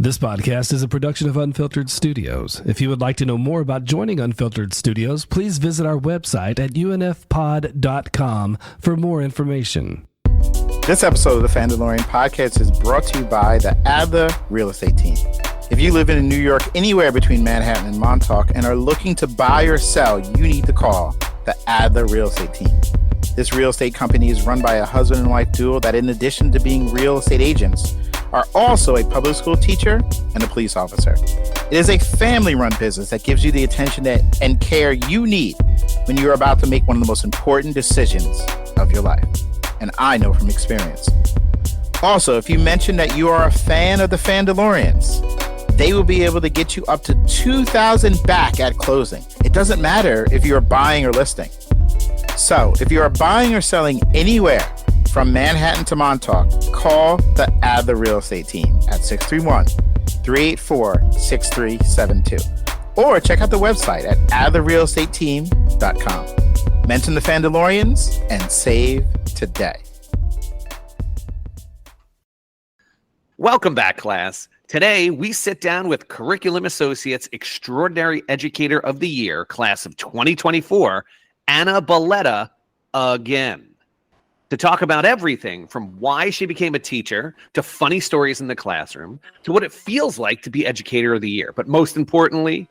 This podcast is a production of Unfiltered Studios. If you would like to know more about joining Unfiltered Studios, please visit our website at unfpod.com for more information. This episode of the Fandalorian podcast is brought to you by the Adler Real Estate Team. If you live in New York, anywhere between Manhattan and Montauk, and are looking to buy or sell, you need to call the Adler Real Estate Team. This real estate company is run by a husband and wife duo that, in addition to being real estate agents, are also a public school teacher and a police officer. It is a family-run business that gives you the attention and care you need when you're about to make one of the most important decisions of your life. And I know from experience. Also, if you mention that you are a fan of the Fandalorians, they will be able to get you up to $2,000 back at closing. It doesn't matter if you're buying or listing. So, if you are buying or selling anywhere from Manhattan to Montauk, call the Adler Real Estate Team at 631-384-6372. Or check out the website at adlerrealestateteam.com. Mention the Fandalorians and save today. Welcome back, class. Today, we sit down with Curriculum Associates Extraordinary Educator of the Year, class of 2024, Anna Balletta, again, to talk about everything from why she became a teacher, to funny stories in the classroom, to what it feels like to be Educator of the Year. But most importantly,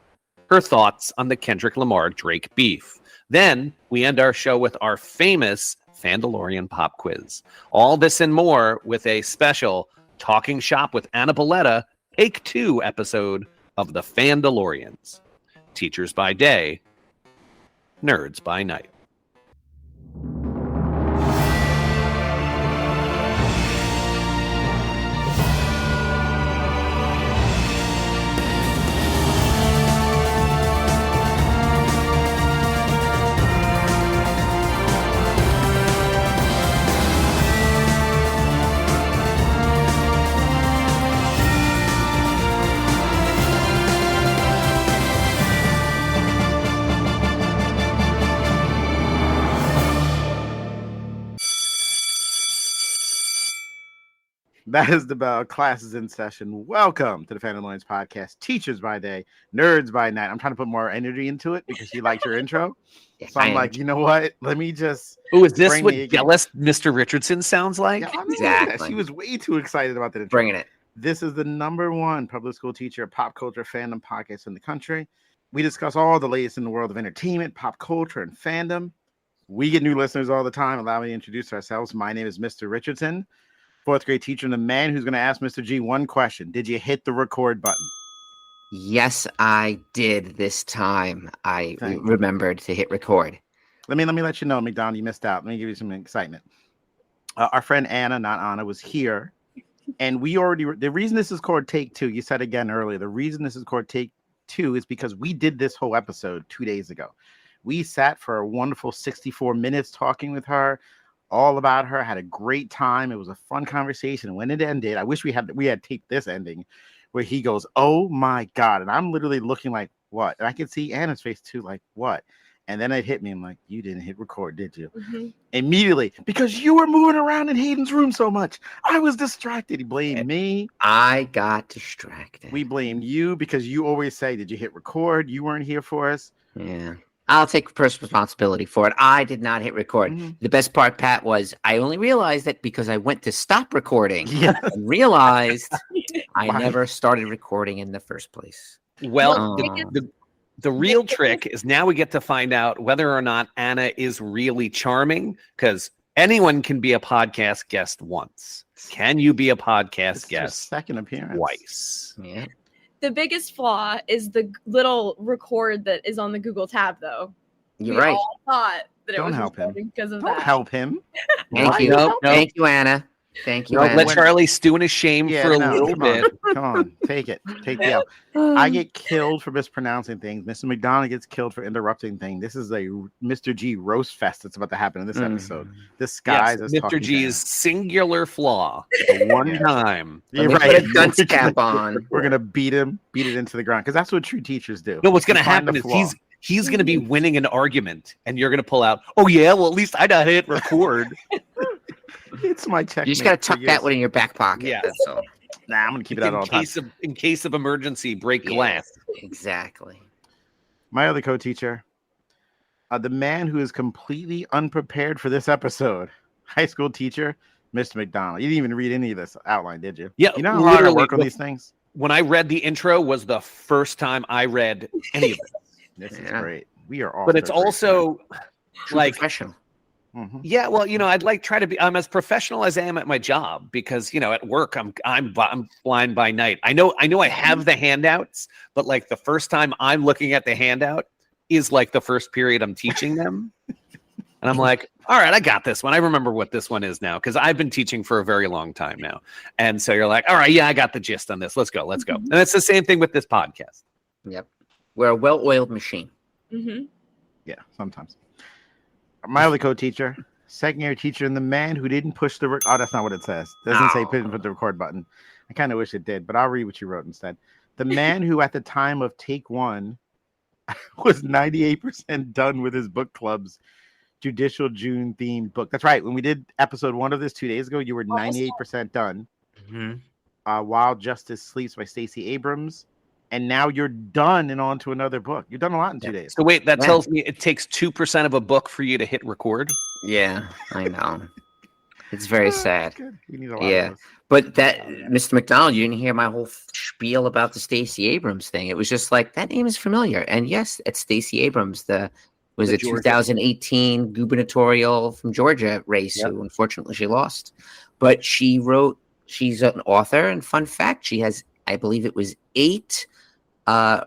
her thoughts on the Kendrick Lamar Drake beef. Then we end our show with our famous Fandalorian Pop Quiz. All this and more with a special Talking Shop with Anna Balletta Take 2 episode of the Fandalorians. Teachers by day, nerds by night. That is the bell. Class is in session. Welcome to the Fandalorians podcast. Teachers by day, nerds by night. I'm trying to put more energy into it because you liked your intro. So I'm like, you know what? Let me just. Oh, is this what jealous Mr. Richardson sounds like? Yeah, Exactly. She was way too excited about the intro. Bringing it. This is the #1 public school teacher pop culture fandom podcast in the country. We discuss all the latest in the world of entertainment, pop culture, and fandom. We get new listeners all the time. Allow me to introduce ourselves. My name is Mr. Richardson, 4th grade teacher, and the man who's going to ask Mr. G one question. Did you hit the record button? Yes, I did this time. I remembered to hit record. Let me let you know, McDonald, you missed out. Let me give you some excitement. Our friend Anna, not Anna, was here, and the reason this is called Take 2, you said again earlier, the reason this is called Take 2 is because we did this whole episode 2 days ago. We sat for a wonderful 64 minutes talking with her, all about her, had a great time. It was a fun conversation. And when it ended, I wish we had taped this ending where he goes, "Oh my God." And I'm literally looking like, what? And I could see Anna's face too, like, what? And then it hit me. I'm like, you didn't hit record, did you? Mm-hmm. Immediately, because you were moving around in Hayden's room so much. I was distracted. He blamed me. I got distracted. We blamed you because you always say, did you hit record? You weren't here for us. Yeah. I'll take personal responsibility for it. I did not hit record. Mm-hmm. The best part, Pat, was I only realized that because I went to stop recording and realized I never started recording in the first place. Well, the real trick is now we get to find out whether or not Anna is really charming, because anyone can be a podcast guest once. Can you be a podcast guest second appearance twice? Yeah. The biggest flaw is the little record that is on the Google tab, though. You're right. All thought that Don't it was help him. because of Don't that. help him. Thank you. No. Thank you, Anna. Thank you, Anna. Let Charlie stew in his shame for a little bit. Come on, take it. Take the L. I get killed for mispronouncing things. Mr. McDonald gets killed for interrupting things. This is a Mr. G roast fest that's about to happen in this episode. This guy's Mr. G's singular flaw. The one time. You're Put right. a dunce cap on. We're gonna beat it into the ground because that's what true teachers do. No, what's gonna happen is he's gonna be winning an argument, and you're gonna pull out. Oh yeah, well at least I got hit record. It's my checkmate. You just gotta tuck that one in your back pocket. Yeah. That's all. Nah, I'm gonna keep it out all the time. In case of emergency, break glass. Exactly. My other co-teacher, the man who is completely unprepared for this episode, high school teacher, Mr. McDonald. You didn't even read any of this outline, did you? Yeah, you know how hard I literally, work on these things. When I read the intro, was the first time I read any of it. This is great. We are all. But it's also like professional. Mm-hmm. Yeah, well, I'd like try to be. I'm as professional as I am at my job because at work I'm blind by night. I know I have the handouts, but like the first time I'm looking at the handout is like the first period I'm teaching them, and I'm like, all right, I got this one. I remember what this one is now because I've been teaching for a very long time now, and so you're like, all right, yeah, I got the gist on this. Let's go. And it's the same thing with this podcast. Yep, we're a well-oiled machine. Mm-hmm. Yeah, sometimes. My other co-teacher, second-year teacher, and the man who didn't push the... Oh, that's not what it says. It doesn't say put the record button. I kind of wish it did, but I'll read what you wrote instead. The man who, at the time of take one, was 98% done with his book club's Judicial June-themed book. That's right. When we did episode 1 of this 2 days ago, you were 98% done. Mm-hmm. While Justice Sleeps by Stacey Abrams. And now you're done and on to another book. You've done a lot in 2 days. So wait, that tells me it takes 2% of a book for you to hit record? Yeah, I know. It's very sad. Good. You need a lot Yeah. of those. But that, Mr. McDonald, you didn't hear my whole spiel about the Stacey Abrams thing. It was just like, that name is familiar. And yes, it's Stacey Abrams, the Georgia. 2018 gubernatorial from Georgia race, who unfortunately she lost. But she's an author, and fun fact, she has, I believe it was 8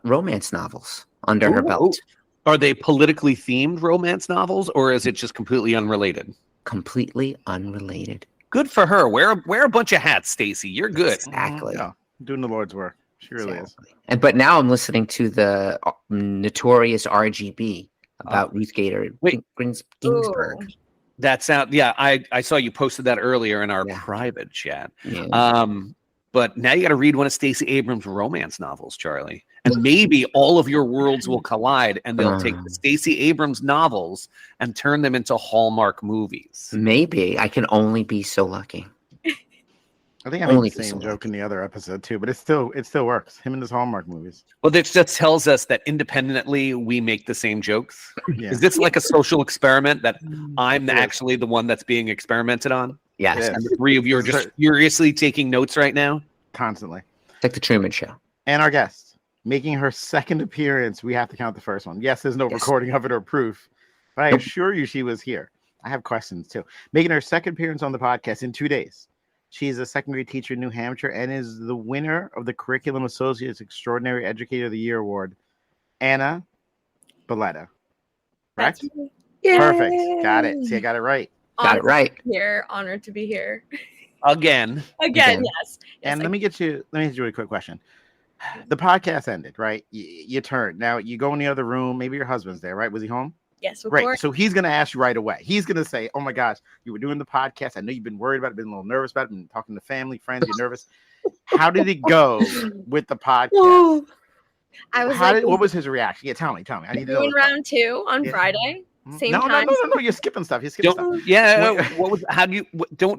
romance novels under her belt. Are they politically themed romance novels, or is it just completely unrelated? Completely unrelated. Good for her. Wear a bunch of hats, Stacey. You're good. Exactly. Yeah, doing the Lord's work. She really is. But now I'm listening to the notorious RGB about Ruth Gator Ginsburg. That sound. Yeah, I saw you posted that earlier in our private chat. Yeah. But now you got to read one of Stacey Abrams' romance novels, Charlie. And maybe all of your worlds will collide and they'll take the Stacey Abrams novels and turn them into Hallmark movies. Maybe. I can only be so lucky. I think I made the same joke in the other episode too, but it still works. Him and his Hallmark movies. Well, this just tells us that independently we make the same jokes. Yeah. Is this like a social experiment that I'm actually the one that's being experimented on? Yes. And the 3 of you are just furiously taking notes right now? Constantly. It's like the Truman Show. And our guest, making her second appearance. We have to count the first one. Yes, there's no recording of it or proof, but I assure you she was here. I have questions too. Making her second appearance on the podcast in 2 days. She's a second grade teacher in New Hampshire and is the winner of the Curriculum Associates Extraordinary Educator of the Year Award, Anna Balletta. Correct? Perfect. Got it. See, I got it right. Got it right. Honored to be here. Again, yes. And let me ask you a quick question. The podcast ended, right? You turned. Now you go in the other room. Maybe your husband's there, right? Was he home? Yes, of right. course. So he's going to ask you right away. He's going to say, oh my gosh, you were doing the podcast. I know you've been worried about it, been a little nervous about it, been talking to family, friends, you're nervous. How did it go with the podcast? What was his reaction? Yeah, tell me. I need to know. Doing round 2 on Friday. Same time. No, you're skipping stuff. Don't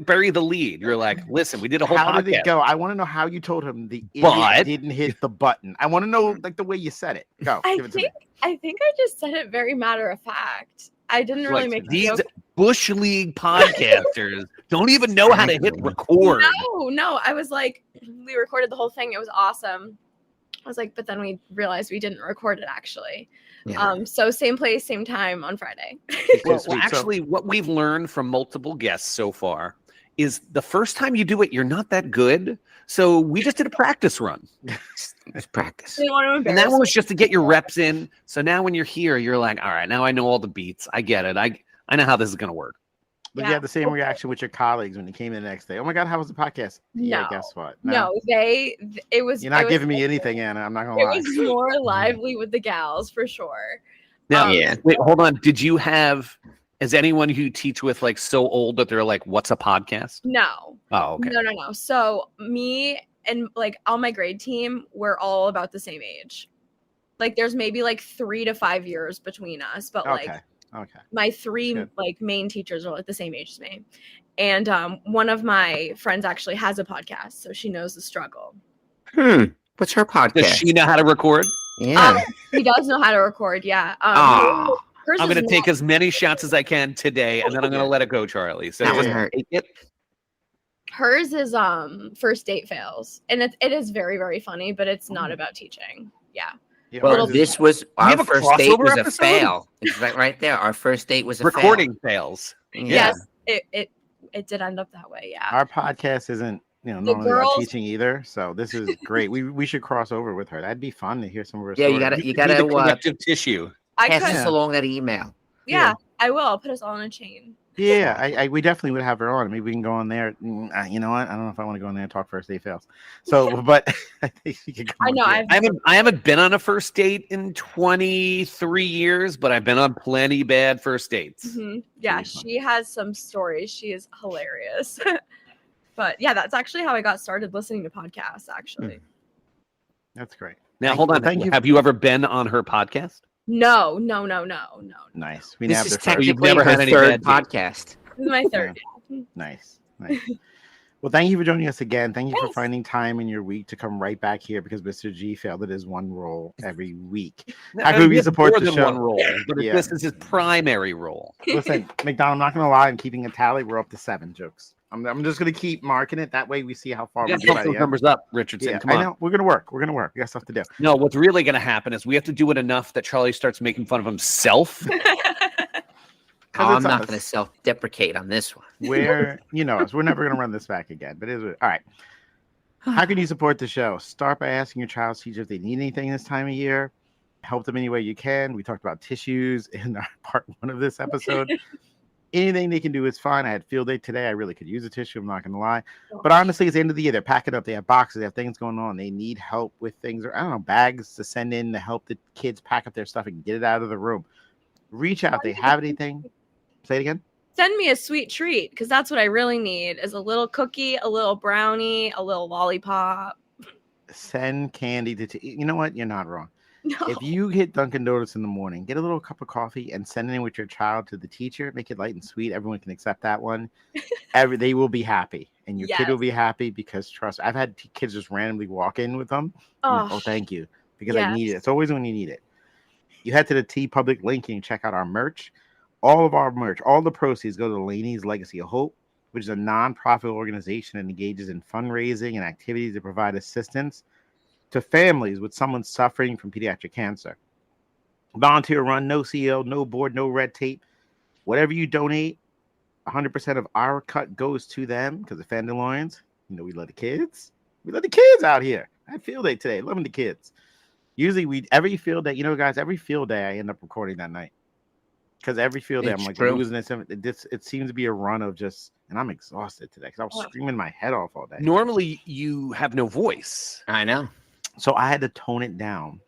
bury the lead. You're like, listen, we did a whole podcast. How did it go? I want to know how you told him the idiot didn't hit the button. I want to know like the way you said it. Go. I think I just said it very matter of fact. I didn't really make these Bush League podcasters don't even know how to hit record. No. I was like, we recorded the whole thing. It was awesome. I was like, but then we realized we didn't record it actually. Yeah. So same place, same time on Friday. Well, actually, what we've learned from multiple guests so far is the first time you do it, you're not that good. So we just did a practice run. It's practice. And that one was just to get your reps in. So now when you're here, you're like, all right, now I know all the beats. I get it. I know how this is going to work. But you had the same reaction with your colleagues when you came in the next day. Oh my God, how was the podcast? Yeah, guess what? No, it was. You're not giving me anything, Anna. I'm not gonna lie. It was more lively with the gals for sure. Now, wait, hold on. Did you have? Is anyone who you teach with like so old that they're like, "What's a podcast"? No. Oh, okay. No. So me and like on my grade team, we're all about the same age. Like, there's maybe like 3 to 5 years between us, but like. Okay. My three Good. like main teachers are like the same age as me, and one of my friends actually has a podcast, so she knows the struggle. What's her podcast? Does she know how to record? Yeah. She does know how to record. Yeah. Hers I'm is going to take not- as many shots as I can today, and then I'm going to let it go, Charlie. So That would Yeah. hurt. Hers is first date fails, and it is very, very funny, but it's not about teaching. Yeah. Yeah, Well, ours is- this was our have a first date crossover was a episode? fail. It's right there. Our first date was a recording fails. fail. Yes. It did end up that way. Yeah. our podcast isn't normally about girls- teaching either. So this is great. We should cross over with her. That'd be fun to hear some of her Yeah, stories. you gotta Be the pass connective tissue. I could. us along that email. Yeah, I will. I'll put us all in a chain. Yeah, we definitely would have her on. Maybe we can go on there. You know what? I don't know if I want to go on there and talk first date fails. So, but I think she could come I know. on here. I haven't been on a first date in 23 years, but I've been on plenty bad first dates. Yeah, Really fun. she has some stories. She is hilarious. But yeah, that's actually how I got started listening to podcasts. Actually, That's great. Now, Thank hold you. on. Thank you. Have you ever been on her podcast? no. Nice. We This nabbed is her first. You've technically never her had any third bad podcast. This is my third. Nice. Well, thank you for joining us again. Thank you for Thanks. finding time in your week to come right back here because Mr. G failed at his one role every week. How could we He has support more the than show? one role, but Yeah. this is his primary role. Listen, McDonald, I'm not going to lie. I'm keeping a tally. We're up to 7 jokes. I'm just going to keep marking it. That way we see how far Yeah, we get by pump the those end. numbers up, Richardson. Yeah, Come I on. know. We're going to work. We got stuff to do. No, what's really going to happen is we have to do it enough that Charlie starts making fun of himself. Oh, I'm it's not us. going to self-deprecate on this one. We're us. We're never going to run this back again. But all right. How can you support the show? Start by asking your child's teacher if they need anything this time of year. Help them any way you can. We talked about tissues in our part 1 of this episode. Anything they can do is fine. I had field day today. I really could use a tissue. I'm not going to lie. But honestly, it's the end of the year. They're packing up. They have boxes. They have things going on. They need help with things, or I don't know, bags to send in to help the kids pack up their stuff and get it out of the room. Reach out. If they have anything. Say it again. Send me a sweet treat because that's what I really need: is a little cookie, a little brownie, a little lollipop. Send candy to. You know what? You're not wrong. No. If you hit Dunkin' Donuts in the morning, get a little cup of coffee and send it in with your child to the teacher. Make it light and sweet. Everyone can accept that one. They will be happy, and your kid will Yes. be happy because trust. I've had kids just randomly walk in with them. Oh, thank you, because I need it. It's always when you need it. You head to the T Public link and you check out our merch. All of our merch, all the proceeds go to the Laney's Legacy of Hope, which is a nonprofit organization that engages in fundraising and activities to provide assistance to families with someone suffering from pediatric cancer. Volunteer run, no CEO, no board, no red tape. Whatever you donate, 100% of our cut goes to them because the Fandalorians, we love the kids. We love the kids out here. I had field day today, loving the kids. Usually every field day, guys, every field day I end up recording that night. Because every field day, I'm like losing it. It seems to be a run of just, and I'm exhausted today because I was screaming my head off all day. Normally, you have no voice. I know. So I had to tone it down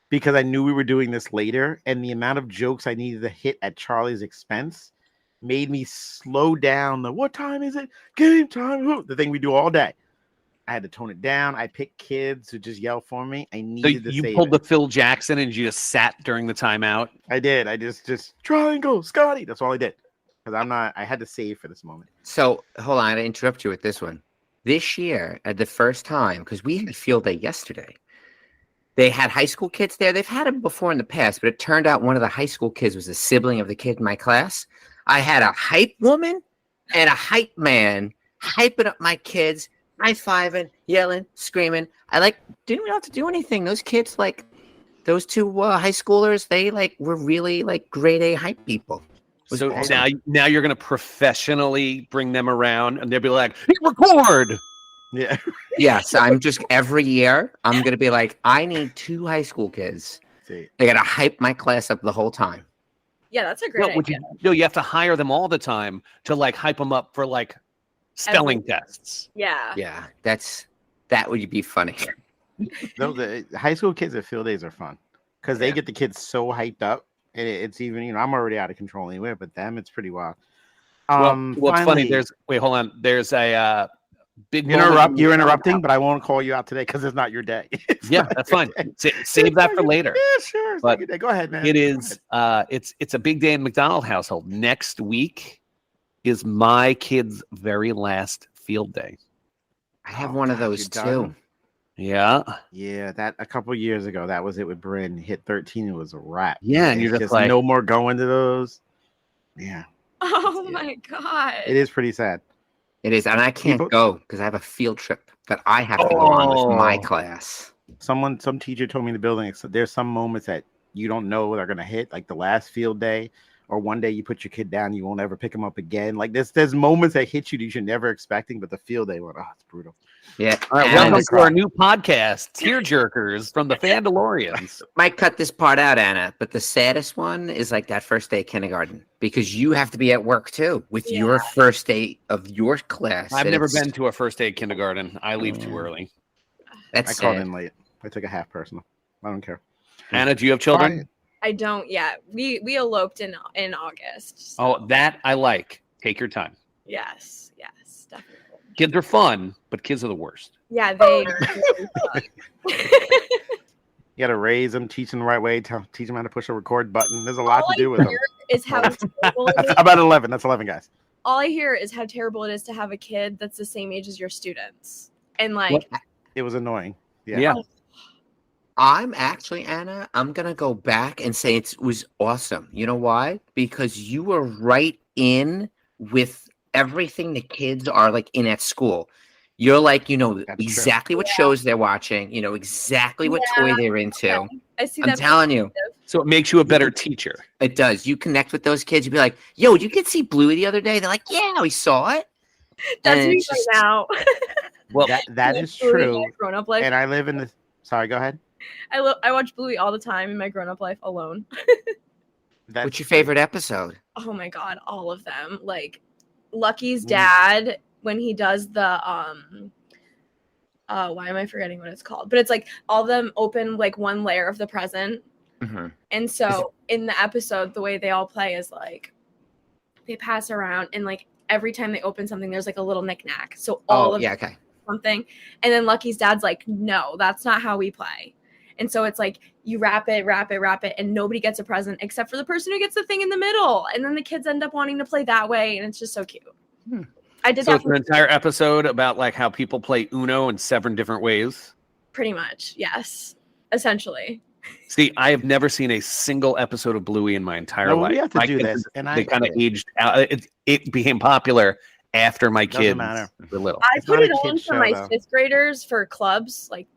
because I knew we were doing this later, and the amount of jokes I needed to hit at Charlie's expense made me slow down. What time is it? Game time. The thing we do all day. I had to tone it down. I picked kids who just yell for me. I needed to you save pulled it. the Phil Jackson and you just sat during the timeout. I did. I just triangle, Scotty. That's all I did. Because I had to save for this moment. So, hold on. I interrupt you with this one. This year, at the first time, because we had field day yesterday, they had high school kids there. They've had them before in the past, but it turned out one of the high school kids was a sibling of the kid in my class. I had a hype woman and a hype man hyping up my kids, high-fiving, yelling, screaming. Didn't we have to do anything. Those kids, those two high schoolers, they were really grade A hype people. So awesome. now you're going to professionally bring them around and they'll be like, "Hit record." Yeah. Yes, I'm just every year I'm gonna be like, I need 2 high school kids. See. They gotta hype my class up the whole time. Yeah, that's a great idea. You have to hire them all the time to hype them up for spelling tests. Yeah. Yeah, that would be funny. No, the high school kids at field days are fun because they get the kids so hyped up. And it's even, I'm already out of control anyway, but them, it's pretty wild. Well, it's funny. Hold on. There's You're interrupting, but I won't call you out today because it's not your day. That's fine. Save that for later. Yeah, sure. But go ahead, man. It is. It's a big day in the McDonald household. Next week is my kid's very last field day. I have one of those too. Yeah. Yeah, that a couple years ago, that was it with Bryn. Hit 13, it was a wrap. Yeah, and you're just like, no more going to those. Yeah. Oh my God. It is pretty sad. It is, and I can't go because I have a field trip that I have to go on with my class. Some teacher told me in the building, there's some moments that you don't know they're going to hit, like the last field day, or one day you put your kid down, you won't ever pick him up again. Like there's moments that hit you that you're never expecting, but the field day, it's brutal. Yeah. All right, welcome to our new podcast, Tear Jerkers from the Fandalorians. Might cut this part out, Anna, but the saddest one is like that first day of kindergarten because you have to be at work too with your first day of your class. I've never been to a first day of kindergarten. I leave too early. That's I called in late. I took a half personal. I don't care. Anna, do you have children? I don't yet. We eloped in August. So. Oh, that I like. Take your time. Yes, definitely. Kids are fun, but kids are the worst. Yeah, they. You got to raise them, teach them the right way, teach them how to push a record button. There's a lot to do with them. Is how terrible it is. About 11. That's 11 guys. All I hear is how terrible it is to have a kid that's the same age as your students, and like it was annoying. Yeah. I'm actually, Anna, I'm going to go back and say it was awesome. You know why? Because you were right in with everything the kids are like in at school. You're like, you know, That's exactly what shows they're watching, you know, exactly what toy they're into. I see I'm that. telling you. So it makes you a better teacher. It does. You connect with those kids. You'd be like, yo, you could see Bluey the other day. They're like, yeah, we saw it. That's And me it's right just- now. Well, that is true. Grown up life. And I live in the. Sorry, go ahead. I watch Bluey all the time in my grown up life alone. What's your favorite episode? Oh my God, all of them. Like Lucky's dad when he does the why am I forgetting what it's called? But it's like all of them open like one layer of the present. Mm-hmm. And so in the episode, the way they all play is like they pass around and like every time they open something, there's like a little knick-knack. So all of something. And then Lucky's dad's like, no, that's not how we play. And so it's like you wrap it, and nobody gets a present except for the person who gets the thing in the middle. And then the kids end up wanting to play that way, and it's just so cute. I did so that it's an entire episode about like how people play Uno in 7 different ways. Pretty much, yes. Essentially. See, I have never seen a single episode of Bluey in my entire life. We have to my do kids, this, and they kind of aged out. It became popular after my kids were little. I put it on for my 5th graders for clubs, like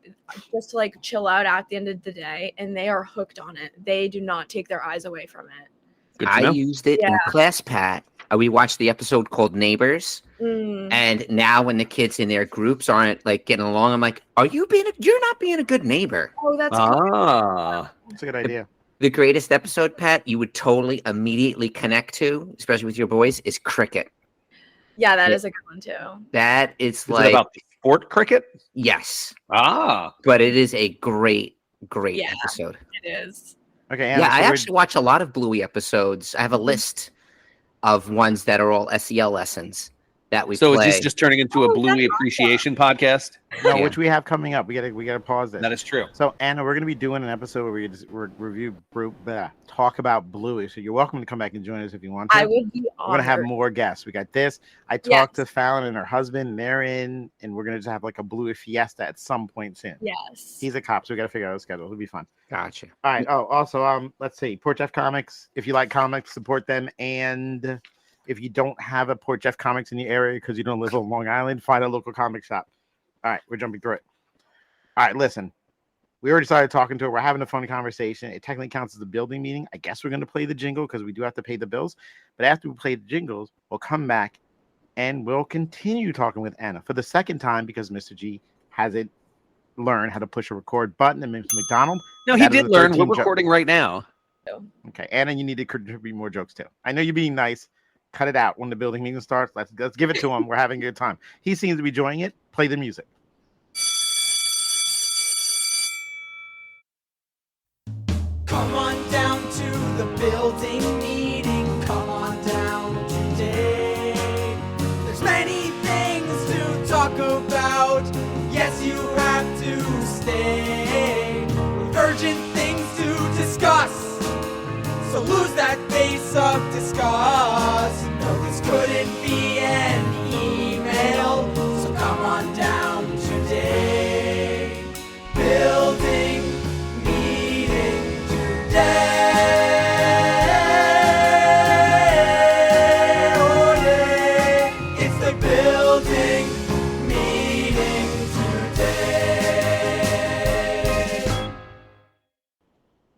just to like chill out at the end of the day, and they are hooked on it. They do not take their eyes away from it. I used it in class, Pat. We watched the episode called Neighbors, and now when the kids in their groups aren't like getting along, I'm like, you're not being a good neighbor. Oh, that's that's a good idea. The greatest episode, Pat, you would totally immediately connect to, especially with your boys, is Cricket. Yeah, that is a good one too. That is Is like it about sport cricket? Yes. But it is a great episode. It is. Okay. Anna, I actually watch a lot of Bluey episodes. I have a list of ones that are all SEL lessons that we play. So is this just turning into a Bluey appreciation podcast? No, which we have coming up. We gotta pause this. That is true. So Anna, we're gonna be doing an episode where we just talk about Bluey. So you're welcome to come back and join us if you want to. I would be honored. We're gonna have more guests. We got this. I talked to Fallon and her husband, and they're in, and we're gonna just have like a Bluey fiesta at some point soon. Yes. He's a cop, so we gotta figure out his schedule. It'll be fun. Gotcha. All right. Oh, also, let's see. Port Jeff Comics. If you like comics, support them. And if you don't have a Port Jeff Comics in your area because you don't live on Long Island, find a local comic shop. All right, we're jumping through it. All right, listen. We already started talking to her. We're having a fun conversation. It technically counts as a building meeting. I guess we're going to play the jingle because we do have to pay the bills. But after we play the jingles, we'll come back and we'll continue talking with Anna for the second time because Mr. G hasn't learned how to push a record button. And Mr. McDonald. No, he did learn. We're recording right now. Okay, Anna, you need to contribute more jokes too. I know you're being nice. Cut it out when the building meeting starts. Let's give it to him. We're having a good time. He seems to be enjoying it. Play the music. Come on down to the building meeting. Come on down today. There's many things to talk about.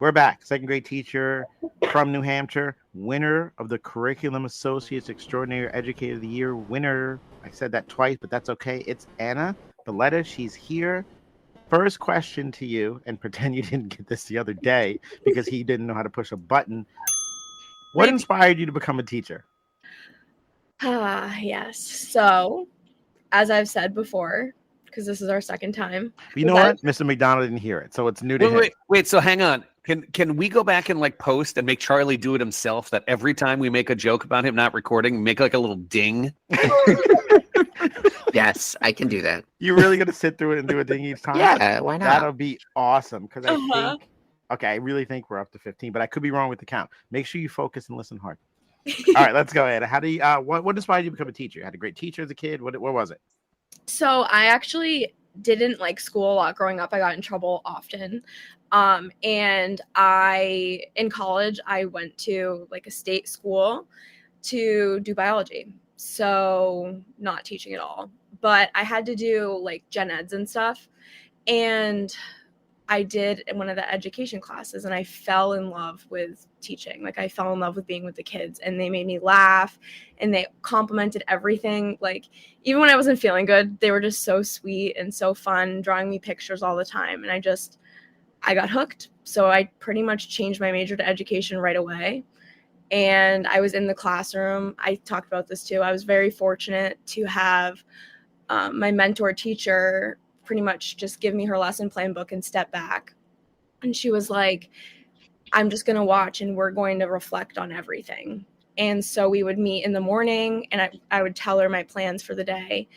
We're back. Second grade teacher from New Hampshire, winner of the Curriculum Associates Extraordinary Educator of the Year. Winner. I said that twice, but that's okay. It's Anna Balletta. She's here. First question to you, and pretend you didn't get this the other day because he didn't know how to push a button. What inspired you to become a teacher? Yes. So, as I've said before, because this is our second time. You know what? Mr. McDonald didn't hear it, so it's new to him. Wait. So hang on. Can we go back and like post and make Charlie do it himself? That every time we make a joke about him not recording, make like a little ding. Yes, I can do that. You're really gonna sit through it and do a ding each time? Yeah, why not? That'll be awesome. Because I think, I really think we're up to 15, but I could be wrong with the count. Make sure you focus and listen hard. All right, let's go ahead. How do you? What inspired you to become a teacher? You had a great teacher as a kid. What was it? So I actually didn't like school a lot growing up. I got in trouble often. And in college, I went to like a state school to do biology. So not teaching at all, but I had to do like gen eds and stuff. And I did in one of the education classes, and I fell in love with teaching. Like I fell in love with being with the kids, and they made me laugh, and they complimented everything. Like even when I wasn't feeling good, they were just so sweet and so fun, drawing me pictures all the time. And I got hooked. So I pretty much changed my major to education right away. And I was in the classroom. I talked about this too. I was very fortunate to have my mentor teacher pretty much just give me her lesson plan book and step back. And she was like, I'm just going to watch and we're going to reflect on everything. And so we would meet in the morning, and I would tell her my plans for the day.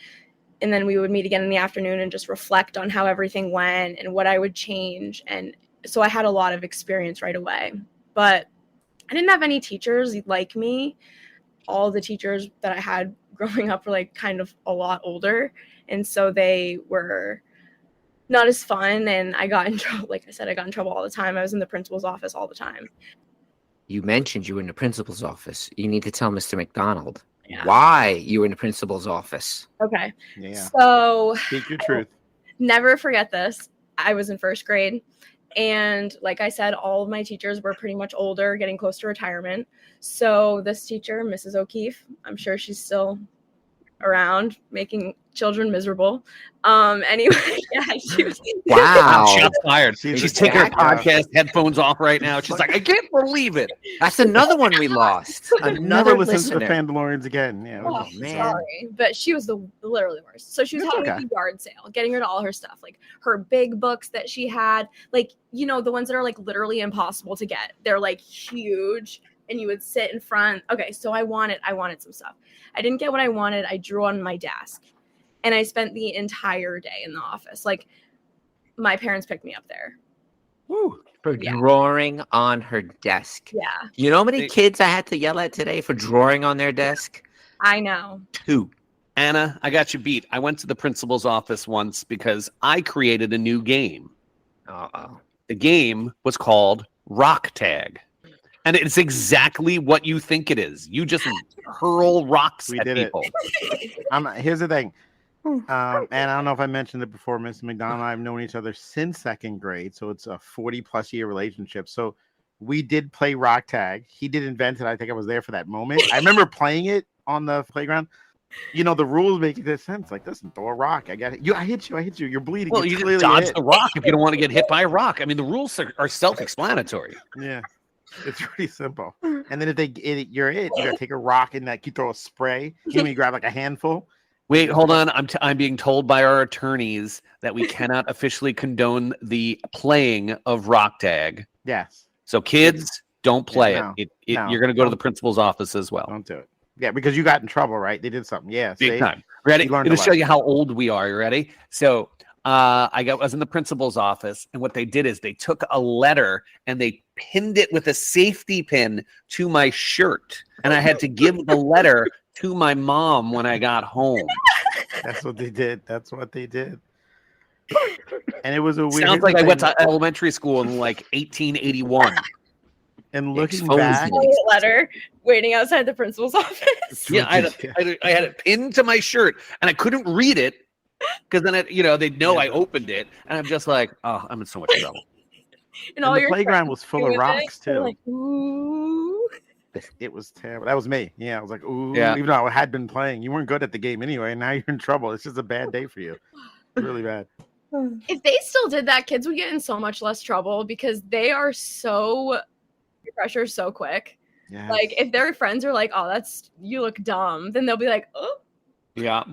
And then we would meet again in the afternoon and just reflect on how everything went and what I would change. And so I had a lot of experience right away. But I didn't have any teachers like me. All the teachers that I had growing up were like kind of a lot older. And so they were not as fun. And I got in trouble. Like I said, I got in trouble all the time. I was in the principal's office all the time. You mentioned you were in the principal's office. You need to tell Mr. McDonald why you were in the principal's office. Okay. Yeah. So speak your truth. Never forget this. I was in first grade. And like I said, all of my teachers were pretty much older, getting close to retirement. So this teacher, Mrs. O'Keefe, I'm sure she's still around making children miserable. Anyway, yeah, she was. Wow. Shots fired. She's taking her podcast headphones off right now. She's like, I can't believe it. That's another one we lost. Never listen to the Fandalorians again. Yeah. Oh, man. Sorry. But she was literally the worst. So she was having a yard sale, getting rid of all her stuff, like her big books that she had, like, you know, the ones that are like literally impossible to get. They're like huge. And you would sit in front. Okay, so I wanted some stuff. I didn't get what I wanted. I drew on my desk. And I spent the entire day in the office. Like, my parents picked me up there. Woo. For drawing on her desk. Yeah. You know how many kids I had to yell at today for drawing on their desk? I know. 2. Anna, I got you beat. I went to the principal's office once because I created a new game. Uh-oh. The game was called Rock Tag. And it's exactly what you think it is. You just hurl rocks at people. Here's the thing. And I don't know if I mentioned it before, Mr. McDonald and I have known each other since second grade. So it's a 40-plus year relationship. So we did play rock tag. He did invent it. I think I was there for that moment. I remember playing it on the playground. You know, the rules make this sense. Like, listen, throw a rock. I hit you. You're bleeding. Well, you can dodge the rock if you don't want to get hit by a rock. I mean, the rules are self-explanatory. Yeah. It's pretty simple. And then if you gotta take a rock and like you throw a spray. You grab like a handful. Wait, hold on. I'm being told by our attorneys that we cannot officially condone the playing of rock tag. Yes. So kids, don't play it. You're going to go to the principal's office as well. Don't do it. Yeah, because you got in trouble, right? They did something. Yeah, big time. Ready? I'm going to show you how old we are. You ready? So I was in the principal's office, and what they did is they took a letter and they pinned it with a safety pin to my shirt, and I had to give the letter to my mom when I got home. That's what they did. And it was a weird. Sounds like I went to elementary school in like 1881. And looking back, letter waiting outside the principal's office. Yeah, I had it pinned to my shirt, and I couldn't read it because then they know I opened it, and I'm just like, oh, I'm in so much trouble. And all the your playground was full of rocks too. Like, ooh. It was terrible. That was me. Yeah, I was like, ooh. Yeah. Even though I had been playing, you weren't good at the game anyway. And now you're in trouble. It's just a bad day for you. Really bad. If they still did that, kids would get in so much less trouble because they are so pressure so quick. Yes. Like if their friends are like, "Oh, you look dumb," then they'll be like, "Oh." Yeah.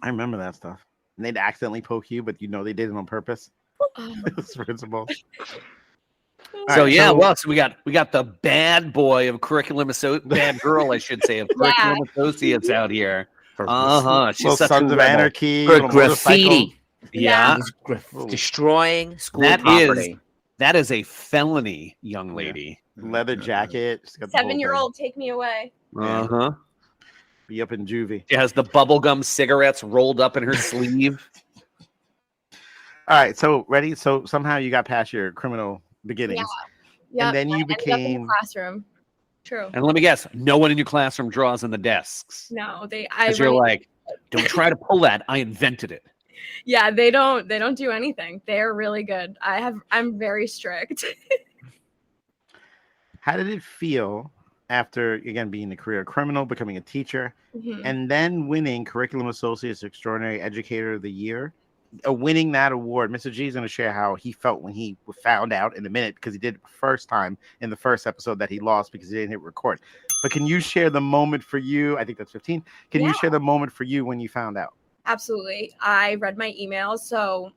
I remember that stuff. And they'd accidentally poke you, but they did it on purpose. Those principals. So we got the bad boy of bad girl, I should say, of curriculum associates out here. She's such Sons of Anarchy, graffiti. Yeah. Destroying school property. That is a felony, young lady. Leather jacket. 7-year-old, take me away. Uh-huh. Be up in juvie. She has the bubblegum cigarettes rolled up in her sleeve. All right, so ready? So somehow you got past your criminal beginnings. Yeah. And then you I ended up in became the classroom. True. And let me guess, no one in your classroom draws in the desks. No, you're like, don't try to pull that. I invented it. Yeah, they don't do anything. They're really good. I'm very strict. How did it feel after, again, being a career criminal, becoming a teacher, and then winning Curriculum Associates Extraordinary Educator of the Year? Winning that award. Mr. G is going to share how he felt when he found out in a minute, because he did it the first time in the first episode that he lost because he didn't hit record. But can you share the moment for you? I think that's 15. Can you share the moment for you when you found out? Absolutely. I read my email, so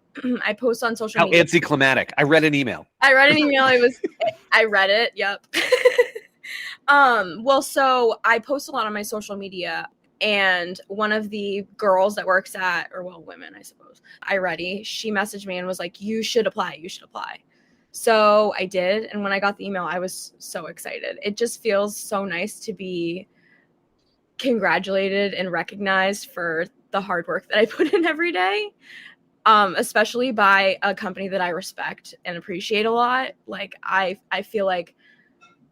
I post on social media. How anticlimactic. I read an email. I read it. Yep. Well, so I post a lot on my social media, and one of the girls that works women, I suppose, iReady, she messaged me and was like, you should apply. So I did. And when I got the email, I was so excited. It just feels so nice to be congratulated and recognized for the hard work that I put in every day, especially by a company that I respect and appreciate a lot. Like I feel like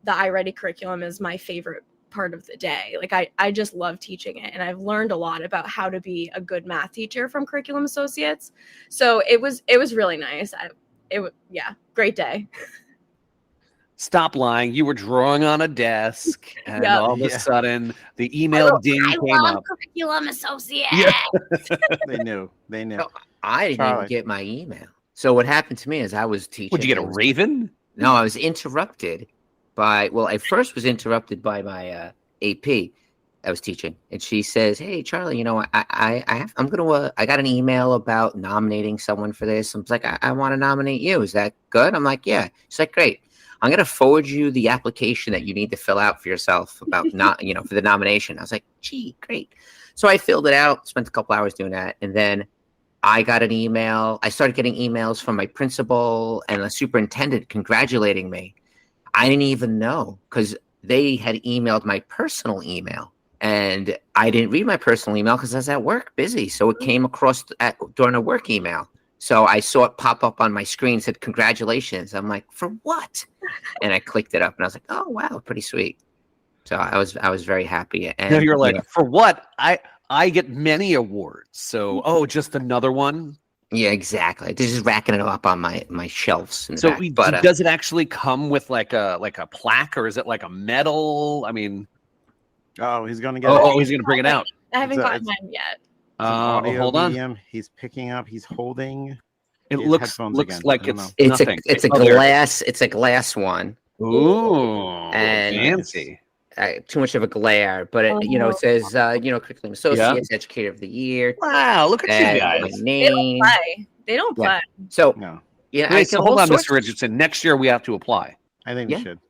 the iReady curriculum is my favorite part of the day. Like I just love teaching it, and I've learned a lot about how to be a good math teacher from Curriculum Associates. So it was really nice. Great day. Stop lying. You were drawing on a desk, and all of a sudden the email ding came up. Curriculum Associates. Yeah. They knew. No, I didn't even get my email. So what happened to me is I was teaching. Would you get a raven? No, I was interrupted I first was interrupted by my AP. I was teaching, and she says, "Hey, Charlie, I got an email about nominating someone for this." I'm like, I want to nominate you. Is that good? I'm like, yeah. She's like, great. I'm going to forward you the application that you need to fill out for yourself about for the nomination. I was like, gee, great. So I filled it out, spent a couple hours doing that. And then I got an email. I started getting emails from my principal and the superintendent congratulating me. I didn't even know, because they had emailed my personal email, and I didn't read my personal email because I was at work busy. So it came across during a work email. So I saw it pop up on my screen, said, congratulations. I'm like, for what? And I clicked it up, and I was like, oh, wow, pretty sweet. So I was very happy. And now you're like, for what? I get many awards. So, just another one? Yeah, exactly. They're just racking it up on my shelves. So does it actually come with like a plaque, or is it like a medal? I mean, he's going to get he's going to bring it out. I haven't gotten mine yet. Hold on. He's picking up. He's holding. It looks like it's nothing. It's a glass. It's a glass one. Ooh, and fancy. Too much of a glare, but it says Curriculum Associates Educator of the Year. Wow, look at you guys. My name. They don't play. Yeah. So no. Yeah. Wait, so hold on, Mr. Richardson. Next year we have to apply. I think we should.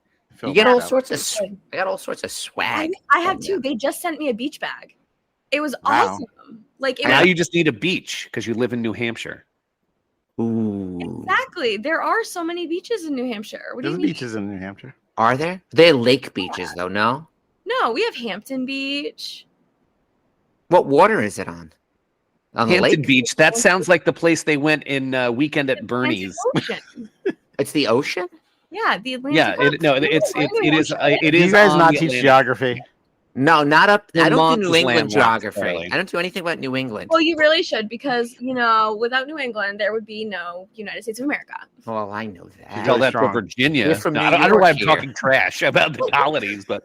You get all sorts of. I got all sorts of swag. I have too. They just sent me a beach bag. It was awesome. Now you just need a beach because you live in New Hampshire. Ooh. Exactly. There are so many beaches in New Hampshire. There's beaches in New Hampshire. Are there? They're lake beaches, though, no? No, we have Hampton Beach. What water is it on? On Hampton the lake? Beach. That sounds like the place they went in Weekend at Bernie's. It's the ocean? Yeah, the Atlantic Ocean. It is. You guys not teach geography? No, not up. I don't do New Vermont's England landlocked, geography. apparently. I don't do anything about New England. Well, you really should, because without New England, there would be no United States of America. Well, I know You that. tell that strong. to Virginia. You're from No, New I don't know why I'm York here. talking trash about the colonies, but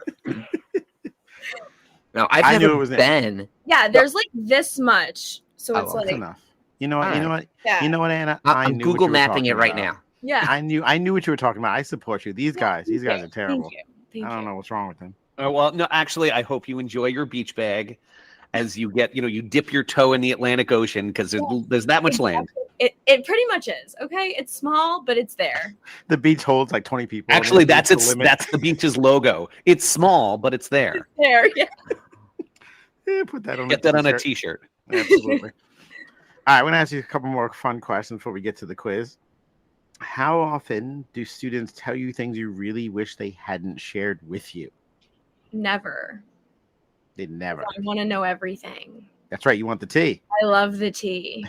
No, I've I knew never it was in- been. Yeah, there's like this much, so Oh, it's That's like enough. You know what? All You know right. what? yeah, You know what, Anna? I'm knew what Google you were mapping it talking right about. now. yeah. I knew what you were talking about. I support you. These guys are Thank terrible. you. Thank I don't you. know what's wrong with them. well, no. Actually, I hope you enjoy your beach bag as you get. You dip your toe in the Atlantic Ocean because there's that much land. It pretty much is. Okay, it's small, but it's there. The beach holds like 20 people. Actually, That's that's the beach's logo. It's small, but it's there. There, yeah. Put that on. Get that on a T-shirt. Absolutely. All right, I'm going to ask you a couple more fun questions before we get to the quiz. How often do students tell you things you really wish they hadn't shared with you? Never. They never. I want to know everything. That's right. You want the tea. I love the tea.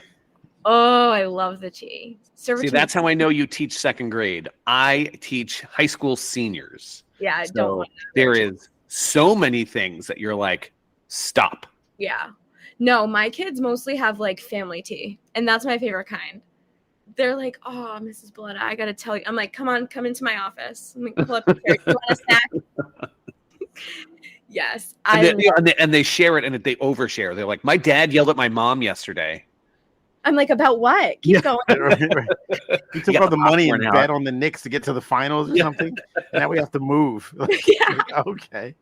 Oh, I love the tea. See, that's how I know you teach second grade. I teach high school seniors. Yeah, I don't So want that. there is so many things that you're like, stop. Yeah. No, my kids mostly have like family tea, and that's my favorite kind. They're like, "Oh, Mrs. Balletta, I gotta tell you." I'm like, "Come on, come into my office. Let me pull up your chair. You want a snack?" Yes, And they share it, and they overshare. They're like, my dad yelled at my mom yesterday. I'm like, about what? Keep going. Right. You took got all the money and popcorn out. bet on the Knicks to get to the finals or something. Now we have to move. Yeah. Okay.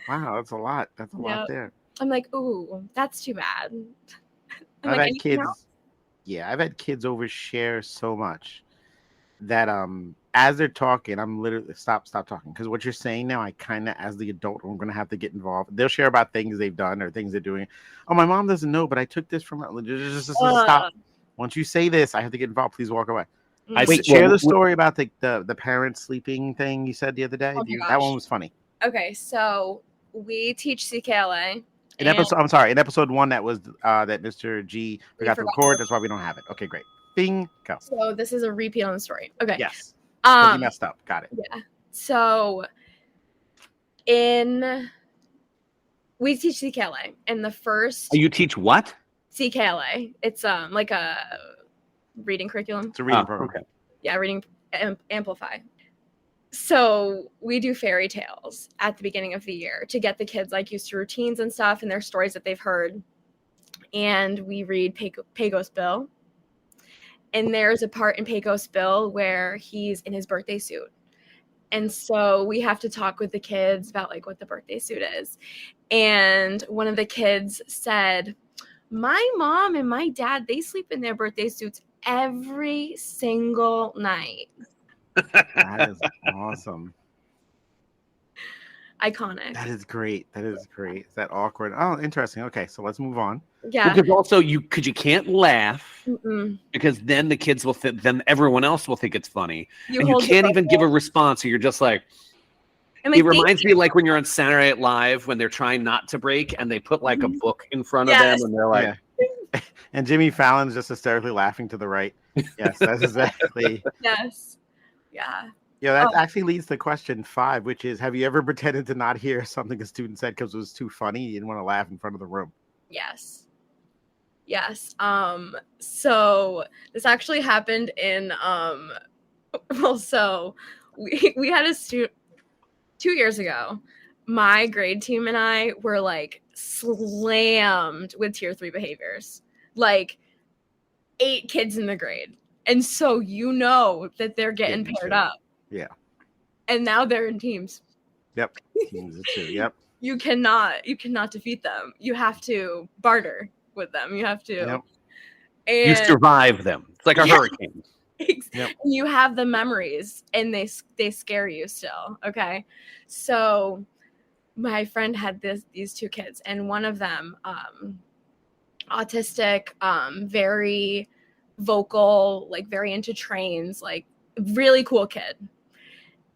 Wow, that's a lot. That's a lot Yep. there. I'm like, ooh, that's too bad. I'm I've like, had anything kids. else? Yeah, I've had kids overshare so much that as they're talking, I'm literally stop talking, because what you're saying now, I kind of, as the adult, I'm gonna have to get involved. They'll share about things they've done or things they're doing. Oh, my mom doesn't know, but I took this from her. Just stop. Once you say this, I have to get involved. Please walk away. I Share the story about the parents sleeping thing you said the other day. Oh my That gosh. one was funny. Okay, so we teach CKLA. In episode 1, that was that Mr. G forgot to record. That's why we don't have it. Okay, great. Bing, go. So this is a repeat on the story. Okay. Yes. 'Cause you messed up. Got it. Yeah. So we teach CKLA, and the first You teach what? CKLA, it's like a reading curriculum. It's a reading program. Okay. Yeah, reading amplify. So we do fairy tales at the beginning of the year to get the kids like used to routines and stuff and their stories that they've heard. And we read Pecos Bill. And there's a part in Pecos Bill where he's in his birthday suit. And so we have to talk with the kids about like what the birthday suit is. And one of the kids said, my mom and my dad, they sleep in their birthday suits every single night. That is awesome. Iconic. That is great. Is that awkward? Oh, interesting. Okay, so let's move on. Yeah. Because also you can't laugh Mm-mm. because then the kids will think, then everyone else will think it's funny, and you hold can't your even breath. give a response. So you're just like, I'm like, it reminds thank me like when you're on Saturday Night Live when they're trying not to break and they put like a book in front of Yes. them and they're like, Yeah. And Jimmy Fallon's just hysterically laughing to the right. Yes, that's exactly. you. Yes. Yeah. Yeah, that Oh. actually leads to question 5, which is: have you ever pretended to not hear something a student said because it was too funny? You didn't want to laugh in front of the room. Yes. Yes. So this actually happened in well, so we had a student 2 years ago. My grade team and I were like slammed with tier 3 behaviors. Like 8 kids in the grade. And so you know that they're getting Getting paired shit. up. Yeah. And now they're in teams. Yep. Teams of 2. Yep. You cannot defeat them. You have to barter with them. You have to. Yep. you And survive them. It's like a Yeah. hurricane. Yep. you have the memories, and they scare you still. Okay, so my friend had these 2 kids, and one of them, autistic, very vocal, like very into trains, like really cool kid.